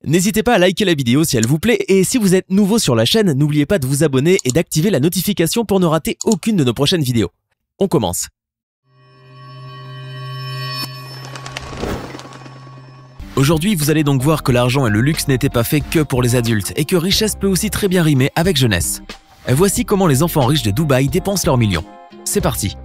N'hésitez pas à liker la vidéo si elle vous plaît et si vous êtes nouveau sur la chaîne, n'oubliez pas de vous abonner et d'activer la notification pour ne rater aucune de nos prochaines vidéos. On commence. Aujourd'hui, vous allez donc voir que l'argent et le luxe n'étaient pas faits que pour les adultes et que richesse peut aussi très bien rimer avec jeunesse. Voici comment les enfants riches de Dubaï dépensent leurs millions. C'est parti.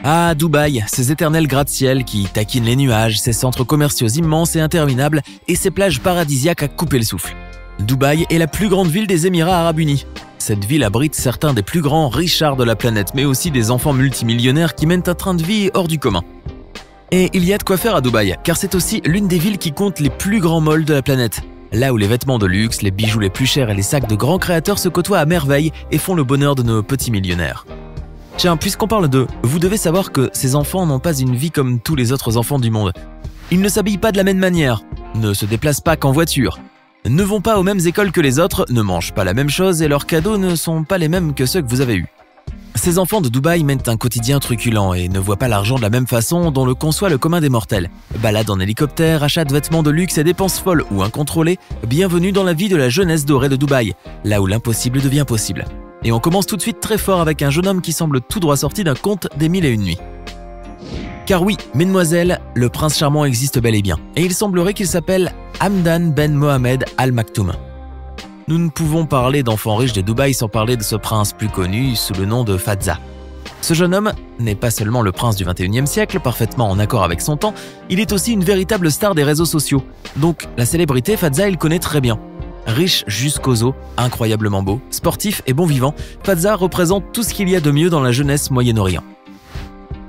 Ah, Dubaï, ces éternels gratte-ciel qui taquinent les nuages, ces centres commerciaux immenses et interminables et ces plages paradisiaques à couper le souffle. Dubaï est la plus grande ville des Émirats Arabes Unis. Cette ville abrite certains des plus grands richards de la planète, mais aussi des enfants multimillionnaires qui mènent un train de vie hors du commun. Et il y a de quoi faire à Dubaï, car c'est aussi l'une des villes qui compte les plus grands malls de la planète. Là où les vêtements de luxe, les bijoux les plus chers et les sacs de grands créateurs se côtoient à merveille et font le bonheur de nos petits millionnaires. Tiens, puisqu'on parle d'eux, vous devez savoir que ces enfants n'ont pas une vie comme tous les autres enfants du monde. Ils ne s'habillent pas de la même manière, ne se déplacent pas qu'en voiture, ne vont pas aux mêmes écoles que les autres, ne mangent pas la même chose et leurs cadeaux ne sont pas les mêmes que ceux que vous avez eus. Ces enfants de Dubaï mènent un quotidien truculent et ne voient pas l'argent de la même façon dont le conçoit le commun des mortels. Balades en hélicoptère, achats de vêtements de luxe et dépenses folles ou incontrôlées, bienvenue dans la vie de la jeunesse dorée de Dubaï, là où l'impossible devient possible. Et on commence tout de suite très fort avec un jeune homme qui semble tout droit sorti d'un conte des 1001 nuits. Car oui, mesdemoiselles, le prince charmant existe bel et bien, et il semblerait qu'il s'appelle Hamdan Ben Mohamed Al Maktoum. Nous ne pouvons parler d'enfants riches de Dubaï sans parler de ce prince plus connu sous le nom de Fadza. Ce jeune homme n'est pas seulement le prince du 21e siècle, parfaitement en accord avec son temps, il est aussi une véritable star des réseaux sociaux. Donc la célébrité, Fadza, il connaît très bien. Riche jusqu'aux os, incroyablement beau, sportif et bon vivant, Fadza représente tout ce qu'il y a de mieux dans la jeunesse Moyen-Orient.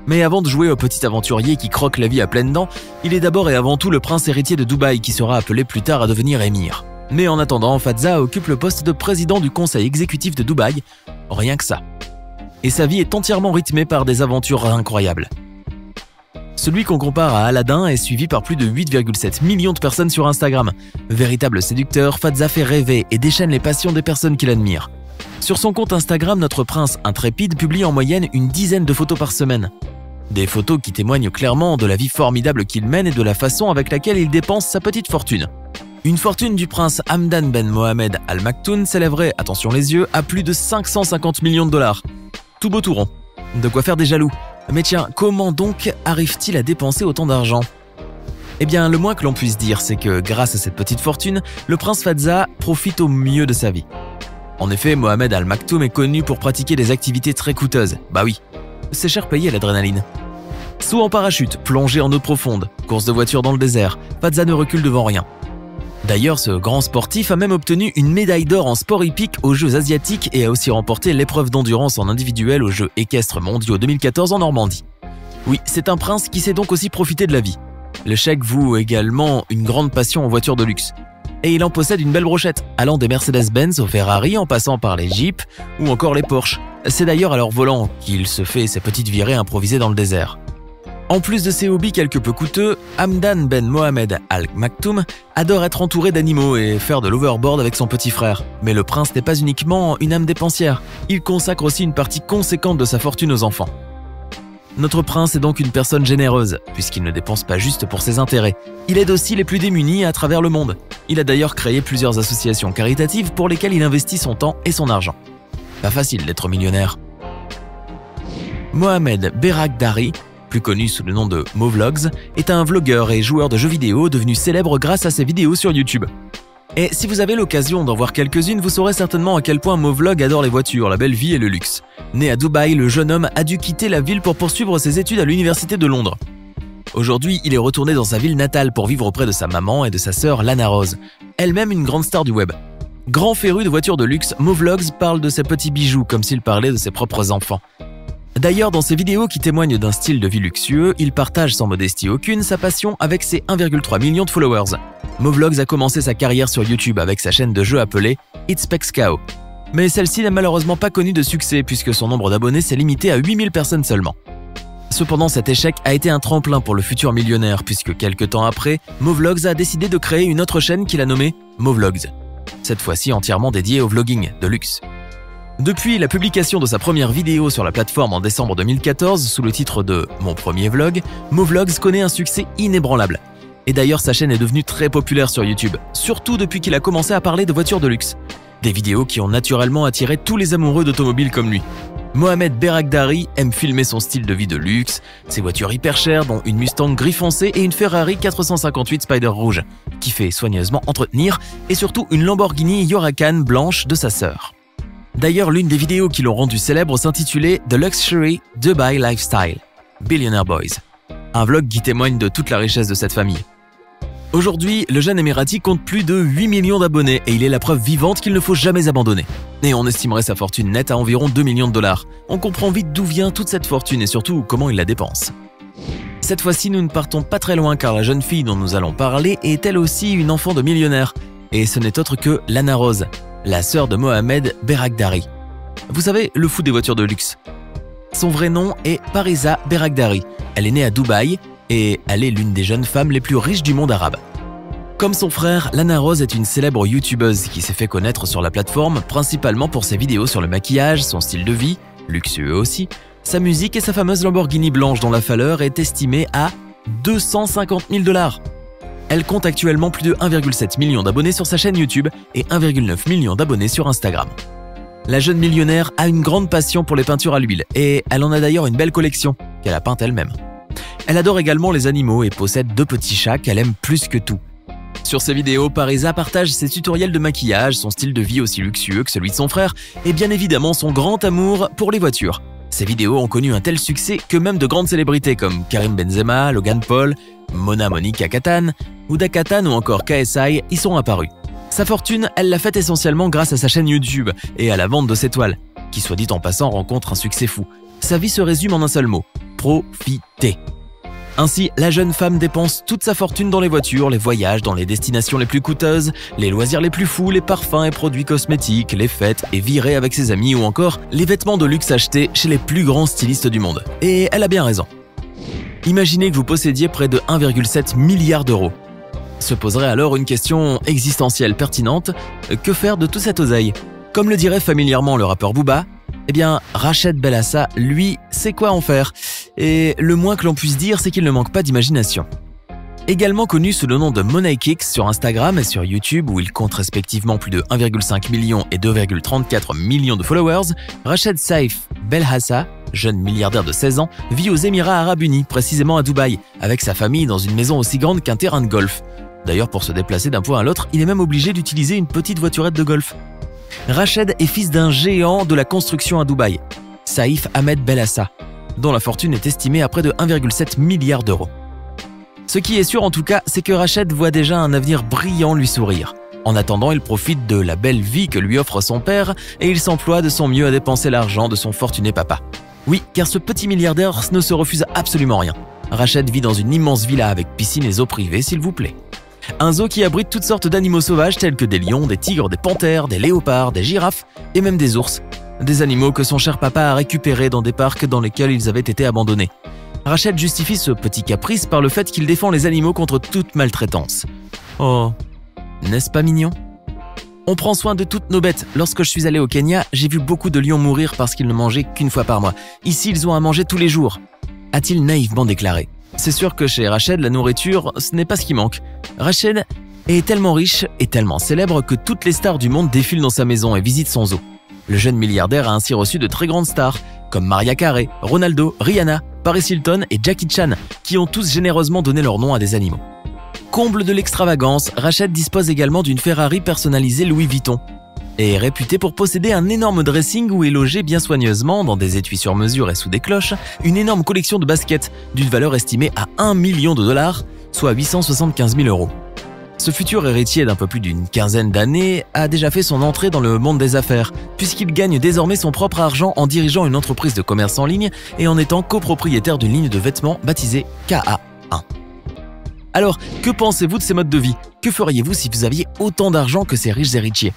Mais avant de jouer au petit aventurier qui croque la vie à pleines dents, il est d'abord et avant tout le prince héritier de Dubaï qui sera appelé plus tard à devenir émir. Mais en attendant, Fadza occupe le poste de président du conseil exécutif de Dubaï, rien que ça. Et sa vie est entièrement rythmée par des aventures incroyables. Celui qu'on compare à Aladdin est suivi par plus de 8,7 millions de personnes sur Instagram. Véritable séducteur, Fadza fait rêver et déchaîne les passions des personnes qu'il admire. Sur son compte Instagram, notre prince intrépide publie en moyenne une dizaine de photos par semaine. Des photos qui témoignent clairement de la vie formidable qu'il mène et de la façon avec laquelle il dépense sa petite fortune. Une fortune du prince Hamdan Ben Mohamed Al Maktoum s'élèverait, attention les yeux, à plus de 550 millions de dollars. Tout beau tout rond. De quoi faire des jaloux. Mais tiens, comment donc arrive-t-il à dépenser autant d'argent? Eh bien, le moins que l'on puisse dire, c'est que grâce à cette petite fortune, le prince Fadza profite au mieux de sa vie. En effet, Mohamed Al Maktoum est connu pour pratiquer des activités très coûteuses. Bah oui, c'est cher payé l'adrénaline. Saut en parachute, plongée en eau profonde, course de voiture dans le désert, Fadza ne recule devant rien. D'ailleurs, ce grand sportif a même obtenu une médaille d'or en sport hippique aux Jeux asiatiques et a aussi remporté l'épreuve d'endurance en individuel aux Jeux équestres mondiaux 2014 en Normandie. Oui, c'est un prince qui sait donc aussi profiter de la vie. Le cheikh voue également une grande passion en voitures de luxe. Et il en possède une belle brochette, allant des Mercedes-Benz aux Ferrari en passant par les Jeeps ou encore les Porsche. C'est d'ailleurs à leur volant qu'il se fait ses petites virées improvisées dans le désert. En plus de ses hobbies quelque peu coûteux, Hamdan Ben Mohamed Al Maktoum adore être entouré d'animaux et faire de l'overboard avec son petit frère. Mais le prince n'est pas uniquement une âme dépensière, il consacre aussi une partie conséquente de sa fortune aux enfants. Notre prince est donc une personne généreuse, puisqu'il ne dépense pas juste pour ses intérêts. Il aide aussi les plus démunis à travers le monde. Il a d'ailleurs créé plusieurs associations caritatives pour lesquelles il investit son temps et son argent. Pas facile d'être millionnaire. Mohamed Berakdari, plus connu sous le nom de Movlogs, est un vlogueur et joueur de jeux vidéo devenu célèbre grâce à ses vidéos sur YouTube. Et si vous avez l'occasion d'en voir quelques-unes, vous saurez certainement à quel point Movlog adore les voitures, la belle vie et le luxe. Né à Dubaï, le jeune homme a dû quitter la ville pour poursuivre ses études à l'université de Londres. Aujourd'hui, il est retourné dans sa ville natale pour vivre auprès de sa maman et de sa sœur Lana Rose, elle-même une grande star du web. Grand féru de voitures de luxe, Movlogs parle de ses petits bijoux comme s'il parlait de ses propres enfants. D'ailleurs, dans ses vidéos qui témoignent d'un style de vie luxueux, il partage sans modestie aucune sa passion avec ses 1,3 million de followers. Movlogs a commencé sa carrière sur YouTube avec sa chaîne de jeux appelée It's Specs Cow. Mais celle-ci n'a malheureusement pas connu de succès puisque son nombre d'abonnés s'est limité à 8000 personnes seulement. Cependant, cet échec a été un tremplin pour le futur millionnaire puisque quelques temps après, Movlogs a décidé de créer une autre chaîne qu'il a nommée Movlogs. Cette fois-ci entièrement dédiée au vlogging de luxe. Depuis la publication de sa première vidéo sur la plateforme en décembre 2014 sous le titre de « Mon premier vlog », Movlogs connaît un succès inébranlable. Et d'ailleurs, sa chaîne est devenue très populaire sur YouTube, surtout depuis qu'il a commencé à parler de voitures de luxe. Des vidéos qui ont naturellement attiré tous les amoureux d'automobiles comme lui. Mohamed Beragdari aime filmer son style de vie de luxe, ses voitures hyper chères dont une Mustang gris foncé et une Ferrari 458 Spider rouge, qui fait soigneusement entretenir, et surtout une Lamborghini Huracan blanche de sa sœur. D'ailleurs, l'une des vidéos qui l'ont rendu célèbre s'intitulait The Luxury Dubai Lifestyle, Billionaire Boys, un vlog qui témoigne de toute la richesse de cette famille. Aujourd'hui, le jeune émirati compte plus de 8 millions d'abonnés et il est la preuve vivante qu'il ne faut jamais abandonner. Et on estimerait sa fortune nette à environ 2 millions de dollars. On comprend vite d'où vient toute cette fortune et surtout comment il la dépense. Cette fois-ci, nous ne partons pas très loin car la jeune fille dont nous allons parler est elle aussi une enfant de millionnaire. Et ce n'est autre que Lana Rose, la sœur de Mohamed Beragdari. Vous savez, le fou des voitures de luxe. Son vrai nom est Parisa Beragdari. Elle est née à Dubaï et elle est l'une des jeunes femmes les plus riches du monde arabe. Comme son frère, Lana Rose est une célèbre youtubeuse qui s'est fait connaître sur la plateforme principalement pour ses vidéos sur le maquillage, son style de vie, luxueux aussi, sa musique et sa fameuse Lamborghini blanche dont la valeur est estimée à 250 000 $. Elle compte actuellement plus de 1,7 million d'abonnés sur sa chaîne YouTube et 1,9 million d'abonnés sur Instagram. La jeune millionnaire a une grande passion pour les peintures à l'huile et elle en a d'ailleurs une belle collection qu'elle a peinte elle-même. Elle adore également les animaux et possède 2 petits chats qu'elle aime plus que tout. Sur ses vidéos, Parisa partage ses tutoriels de maquillage, son style de vie aussi luxueux que celui de son frère et bien évidemment son grand amour pour les voitures. Ses vidéos ont connu un tel succès que même de grandes célébrités comme Karim Benzema, Logan Paul, Mona Monica Katan, Ouda Katan ou encore KSI y sont apparus. Sa fortune, elle l'a faite essentiellement grâce à sa chaîne YouTube et à la vente de ses toiles, qui soit dit en passant rencontre un succès fou. Sa vie se résume en un seul mot, profiter. Ainsi, la jeune femme dépense toute sa fortune dans les voitures, les voyages dans les destinations les plus coûteuses, les loisirs les plus fous, les parfums et produits cosmétiques, les fêtes et virées avec ses amis ou encore les vêtements de luxe achetés chez les plus grands stylistes du monde. Et elle a bien raison. Imaginez que vous possédiez près de 1,7 milliard d'euros. Se poserait alors une question existentielle pertinente, que faire de toute cette oseille? Comme le dirait familièrement le rappeur Booba, eh bien, Rached Belassa, lui, sait quoi en faire. Et le moins que l'on puisse dire, c'est qu'il ne manque pas d'imagination. Également connu sous le nom de Money Kicks sur Instagram et sur YouTube, où il compte respectivement plus de 1,5 million et 2,34 millions de followers, Rached Saif Belhassa, jeune milliardaire de 16 ans, vit aux Émirats Arabes Unis, précisément à Dubaï, avec sa famille dans une maison aussi grande qu'un terrain de golf. D'ailleurs, pour se déplacer d'un point à l'autre, il est même obligé d'utiliser une petite voiturette de golf. Rached est fils d'un géant de la construction à Dubaï, Saif Ahmed Belhassa, dont la fortune est estimée à près de 1,7 milliard d'euros. Ce qui est sûr en tout cas, c'est que Rached voit déjà un avenir brillant lui sourire. En attendant, il profite de la belle vie que lui offre son père et il s'emploie de son mieux à dépenser l'argent de son fortuné papa. Oui, car ce petit milliardaire ne se refuse absolument rien. Rached vit dans une immense villa avec piscine et zoo privée, s'il vous plaît. Un zoo qui abrite toutes sortes d'animaux sauvages tels que des lions, des tigres, des panthères, des léopards, des girafes et même des ours. Des animaux que son cher papa a récupérés dans des parcs dans lesquels ils avaient été abandonnés. Rached justifie ce petit caprice par le fait qu'il défend les animaux contre toute maltraitance. Oh, n'est-ce pas mignon? On prend soin de toutes nos bêtes. Lorsque je suis allé au Kenya, j'ai vu beaucoup de lions mourir parce qu'ils ne mangeaient qu'une fois par mois. Ici, ils ont à manger tous les jours, a-t-il naïvement déclaré. C'est sûr que chez Rached, la nourriture, ce n'est pas ce qui manque. Rached est tellement riche et tellement célèbre que toutes les stars du monde défilent dans sa maison et visitent son zoo. Le jeune milliardaire a ainsi reçu de très grandes stars, comme Mariah Carey, Ronaldo, Rihanna, Paris Hilton et Jackie Chan, qui ont tous généreusement donné leur nom à des animaux. Comble de l'extravagance, Rached dispose également d'une Ferrari personnalisée Louis Vuitton et est réputé pour posséder un énorme dressing où est logé bien soigneusement, dans des étuis sur mesure et sous des cloches, une énorme collection de baskets d'une valeur estimée à 1 million de dollars, soit 875 000 euros. Ce futur héritier d'un peu plus d'une quinzaine d'années a déjà fait son entrée dans le monde des affaires, puisqu'il gagne désormais son propre argent en dirigeant une entreprise de commerce en ligne et en étant copropriétaire d'une ligne de vêtements baptisée KA1. Alors, que pensez-vous de ces modes de vie? Que feriez-vous si vous aviez autant d'argent que ces riches héritiers?